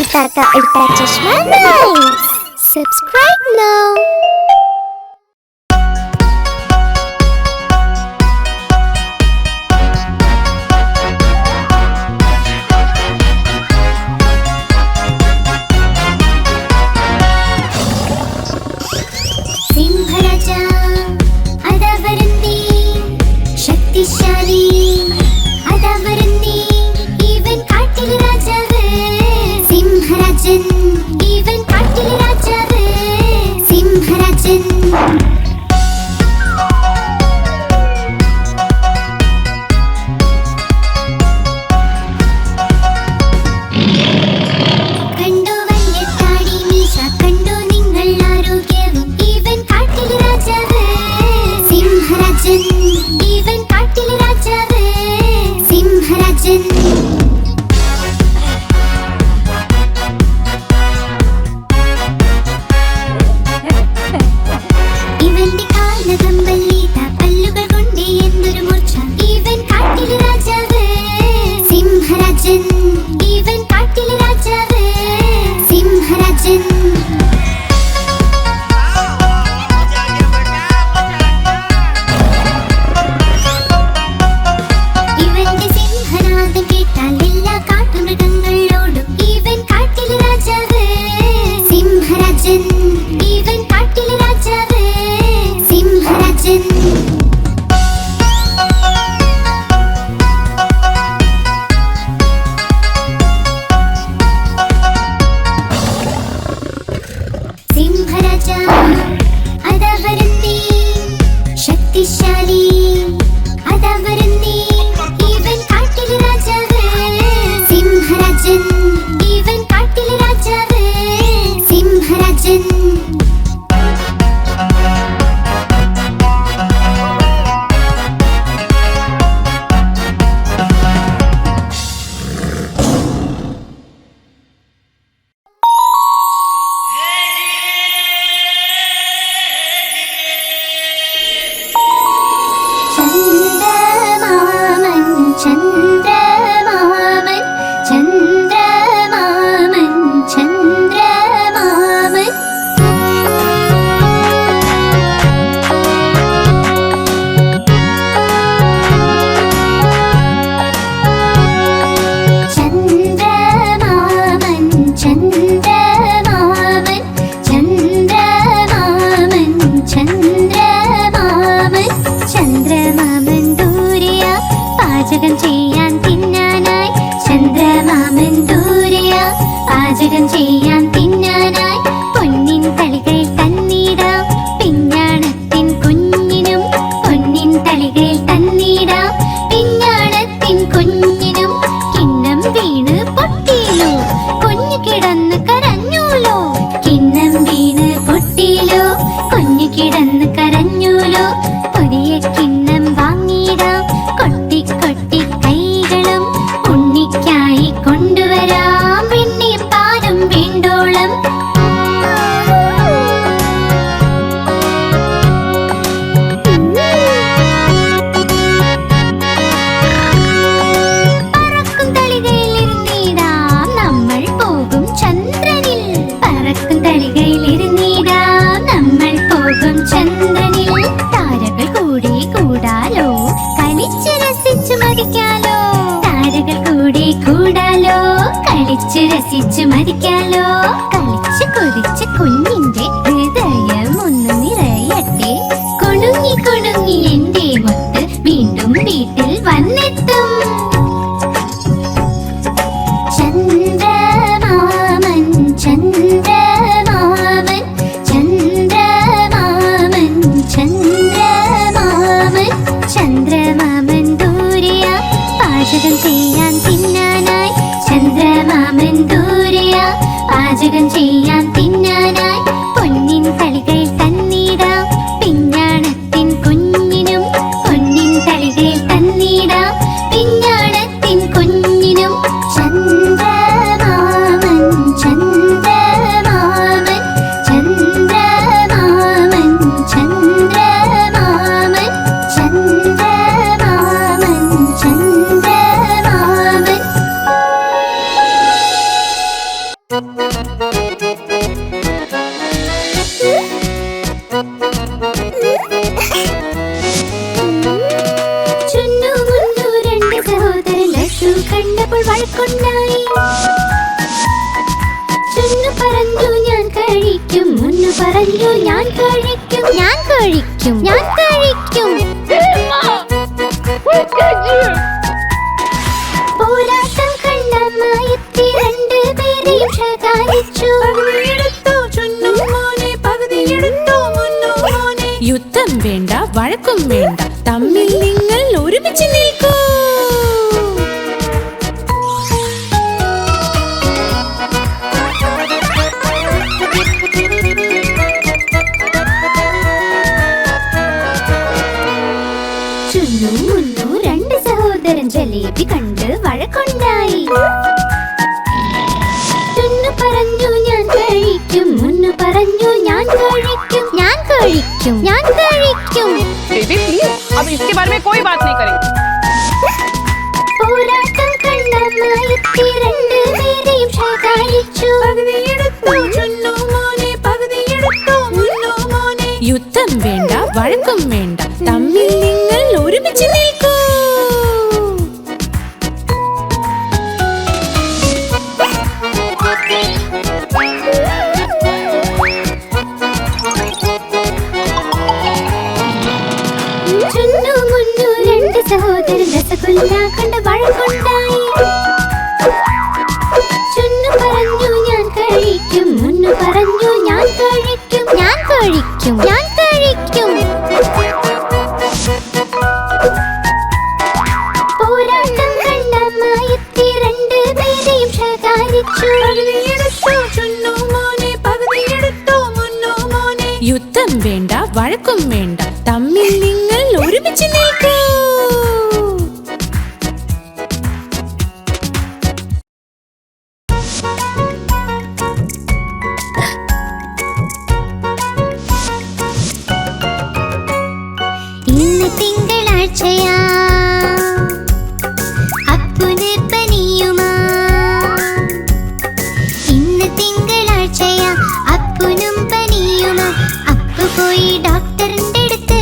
കൂട്ടുകാർക്ക് ഉൾപ്പെടെ ചശ്മ subscribe now. സിംഹരാജാ അതാ വരുന്നേ ശക്തിശാലി അതാ വരുന്നേ ഇവൻ കാട്ടിലെ രാജാവ് സിംഹരാജൻ ഇവൻ കാട്ടിലെ രാജാവ് സിംഹരാജൻ ഇവൻ കാട്ടിലെ രാജാവ് സിംഹരാജൻ ഇവന്റെ കാലകമ്പല്ലി പല്ലുകൾ കൊണ്ട് എന്തൊരു മൂർച്ച ഇവൻ കാട്ടിലെ രാജാവ് സിംഹരാജൻ ഇവൻ കാട്ടിലെ രാജാവ് സിംഹരാജൻ ഇവൻ കാട്ടിലെ രാജാവ് സിംഹരാജൻ സിംഹരാജാ അതാ വരുന്നേ ശക്തിശാലി അതാ വരുന്നേ ഇവൻ കാട്ടിലെ രാജാവ് സിംഹരാജൻ ഇവൻ കാട്ടിലെ രാജാവ് സിംഹരാജൻ പാചകം ചെയ്യാൻ തിന്നാനായി ചന്ദ്രമാമൻ ദൂരെയാ പാചകം ചെയ്യാൻ തിന്നാനായി പൊന്നിൻ തളികയിൽ തന്നിടാം പിഞ്ഞാണത്തിൻ കുഞ്ഞിനും പൊന്നിൻ തളികയിൽ തന്നിടാം പിഞ്ഞാണത്തിൻ കുഞ്ഞിനും കിണ്ണം വീണ് പൊട്ടിയിലോ കുഞ്ഞു കിടന്ന് കരഞ്ഞൂലോ കിണ്ണം വീണ് പൊട്ടിയിലോ കുഞ്ഞു കിടന്ന് കരഞ്ഞൂലോ പുതിയ കിണ്ണം വാങ്ങിയിടാം കൊട്ടി കൊട്ടി കൈകളും ഉണ്ണിക്കായി കൊണ്ടുവരാം വെണ്ണയും പാലും വീണ്ടോളം പറക്കും തളികയിൽ ഇരുന്നിടാം നമ്മൾ പോകും ചന്ദ്രനിൽ പറക്കും തളികയിൽ ഇരുന്നിടാം നമ്മൾ പോകും ചന്ദ്രനിൽ താരകൾ കൂടി കൂടാലോ കളിച്ച് രസിച്ചു മതിക്കാലോ താരകൾ കൂടി കൂടാലോ കളിച്ച് രസിച്ചു മതിക്കാലോ കളിച്ച് കൊതിച്ച് കുഞ്ഞിന്റെ ഹൃദയം ഒന്ന് നിറയട്ടെ കുണുങ്ങി കുണുങ്ങി എന്റെ മുത്ത് വീണ്ടും വീട്ടിൽ വന്നെത്തും ചന്ദ്രമാമൻ ചന്ദ്രമാമൻ ചന്ദ്രമാമൻ ചന്ദ്രമാമൻ ചന്ദ്രമാമൻ ദൂരെയാ പാചകം ചെയ്യാൻ തിന്നാനായി ചന്ദ്രമാമൻ ദൂരെയാ പാചകം ചെയ്യാൻ തിന്നാനായി പൊന്നിൻ തളികയിൽ തന്നിടാം പിഞ്ഞാണത്തിൻ കുഞ്ഞിനും പൊന്നിൻ തളികയിൽ തന്നിടാം പിഞ്ഞാണത്തിൻ കുഞ്ഞിനും ചന്ദ്രമാമൻ ചന്ദ്രമാമൻ ചന്ദ്രമാമൻ ചന്ദ്രമാമൻ ചന്ദ്രമാമൻ ചന്ദ്രമാമൻ വഴക്കുണ്ടായി. ചുന്നു പറഞ്ഞു ഞാൻ കഴിക്കും, മുന്നു പറഞ്ഞു ഞാൻ കഴിക്കും, ഞാൻ കഴിക്കും, ഞാൻ കഴിക്കും. പോരാട്ടം കണ്ടമ്മ എത്തി രണ്ടുപേരെയും ശകാരിച്ചു. യുദ്ധം വേണ്ട, വഴക്കും വേണ്ട, തമ്മിൽ നിങ്ങൾ ഒരുമിച്ച് നിൽക്കൂ. ചുന്നു മുന്നു രണ്ട് സഹോദരൻ ജലേബി കണ്ട് വഴക്കുണ്ടായി. ചുന്നു പറഞ്ഞു ഞാൻ കഴിക്കും, മുന്നു പറഞ്ഞു ഞാൻ കഴിക്കും, ഞാൻ കഴിക്കും, ഞാൻ കഴിക്കും. बेबी प्लीज अब इसके बारे में कोई बात नहीं करेंगे. പോരാട്ടം കണ്ടമ്മ എത്തി രണ്ടുപേരെയും ശകാരിച്ചു. യുദ്ധം വേണ്ട, വഴക്കും വേണ്ട, തമ്മിൽ നിങ്ങൾ ഒരുമിച്ച് നിൽക്കൂ. ചുന്നു മുന്നു രണ്ട് സഹോദരൻ രസഗുല്ല കണ്ട് വഴക്കുണ്ടായി. ചുന്നു പറഞ്ഞു ഞാൻ കഴിക്കും, മുന്നു പറഞ്ഞു ഞാൻ കഴിക്കും, ഞാൻ കഴിക്കും, ഞാൻ കഴിക്കും. പോരാട്ടം കണ്ടമ്മ എത്തി രണ്ടുപേരെയും ശകാരിച്ചു. യുദ്ധം വേണ്ട, വഴക്കും വേണ്ട, തമ്മിൽ നിങ്ങൾ ഒരുമിച്ച് നിൽക്കൂ. ഇന്ന് തിങ്കളാഴ്ചയാ, അപ്പുന് പനിയുമാ. ഇന്ന് തിങ്കളാഴ്ചയാ, അപ്പുനും പനിയുമാ. അപ്പു പോയി ഡോക്ടറിന്റെ അടുത്ത്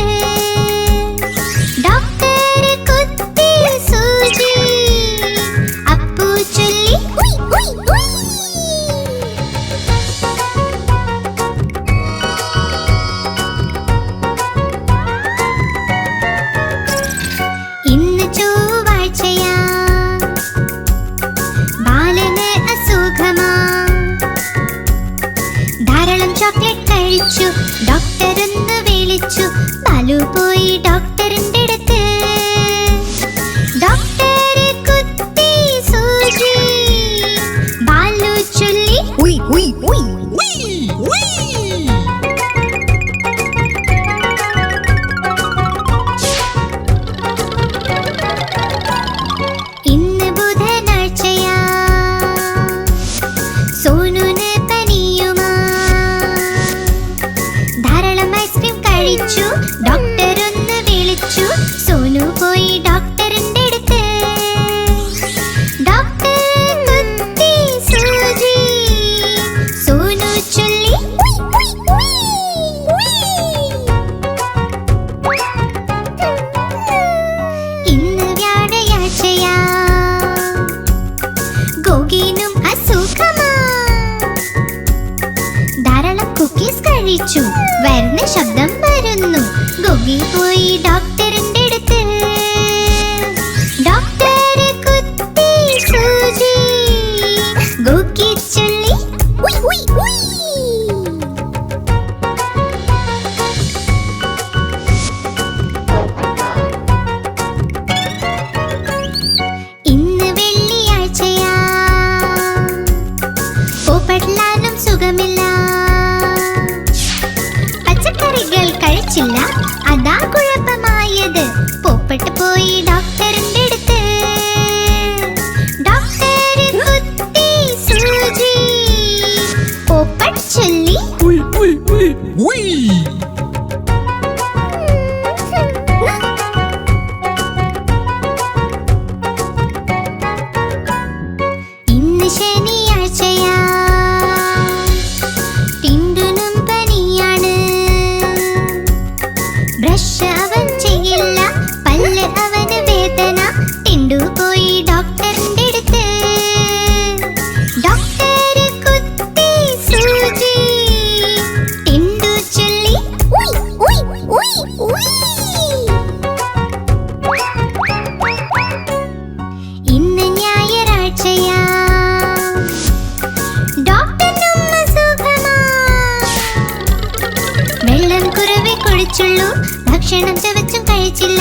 ഭക്ഷണം ചവച്ചും കഴിച്ചില്ല,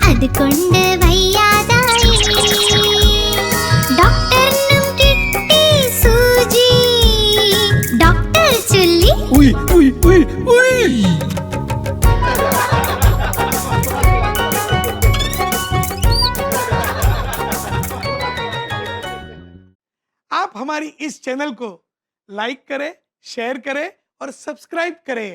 അതുകൊണ്ട് വയ്യാതായി. ഡോക്ടറിനും കിട്ടി സൂചി, ഡോക്ടർ ചൊല്ലി ഉയ് ഉയ് ഉയ് ഉയ്. आप हमारी इस चैनल को लाइक करें, शेयर करें और सब्सक्राइब करें।